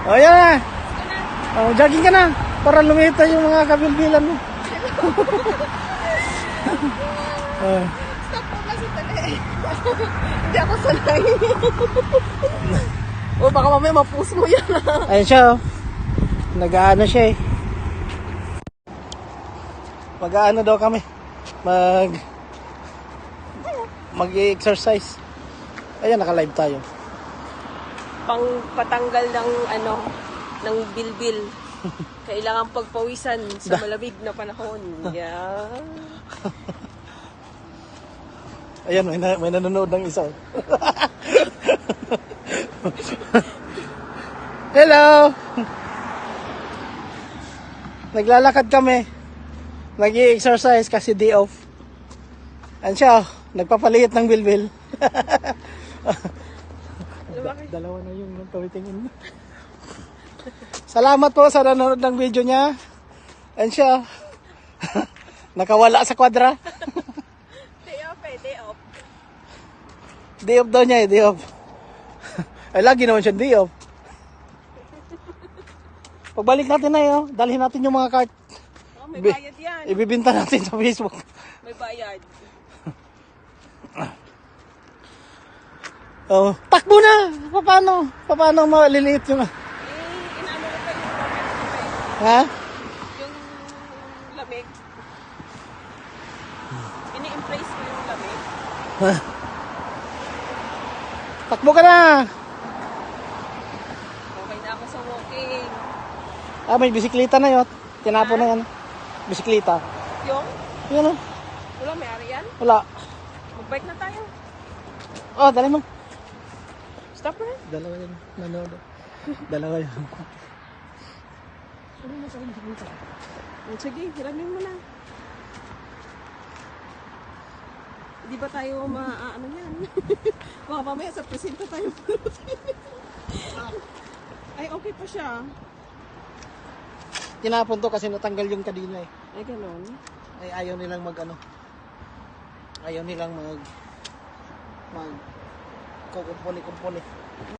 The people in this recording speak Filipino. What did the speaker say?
O yan na. Oh, jogging ka na. Para lumita yung mga kabilbilan mo. Oh. Stop po kasi tali. Hindi ako sanay. O baka mamaya mapus mo yan. Ayun siya oh. Nag-aano siya eh. Mag-aano daw kami. Mag-exercise. Ayan, naka-live tayo. Pang patanggal ng ng bilbil. Kailangan pagpawisan sa malamig na panahon. Yeah. Ayan, may nanonood ng isa. Hello! Naglalakad kami. Nag-i-exercise kasi day off. Ayan siya, nagpapaliit ng bilbil. Dalawa na yung tawitingin. Salamat po sa nanonood ng video niya. Ayan siya. Nakawala sa kwadra. Day off eh, day off. Day off daw niya eh, day off. Ay, lagi naman siya day off. Pagbalik natin na yun, dalhin natin yung mga cart. Oh, may bayad yan. Ibibinta natin sa Facebook. May bayad. Oh, takbo na! Paano maliliit yung... Inaano ko pa yung lamig. Ha? Yung lamig. Ini-embrace ko yung lamig. Takbo ka na! Okay na ako sa walking. Ah, may bisikleta na yun. Tinapon na yan. Bisikleta. Yung? Yan o. Wala, may ari yan? Wala. Mag-bike na tayo. Oh, dali mo. Stop na. Dalawa yan. Nanood. Dalawa yan. Ano mo sa bisikleta? Sige, hiramin mo na. Di ba tayo ano yan? Baka mamaya sa presinto tayo ay, okay pa siya. Tinapon to kasi natanggal yung kadina eh. Ay, ganon. Ay, ayaw nilang ayaw nilang kukumpuni-kumpuni.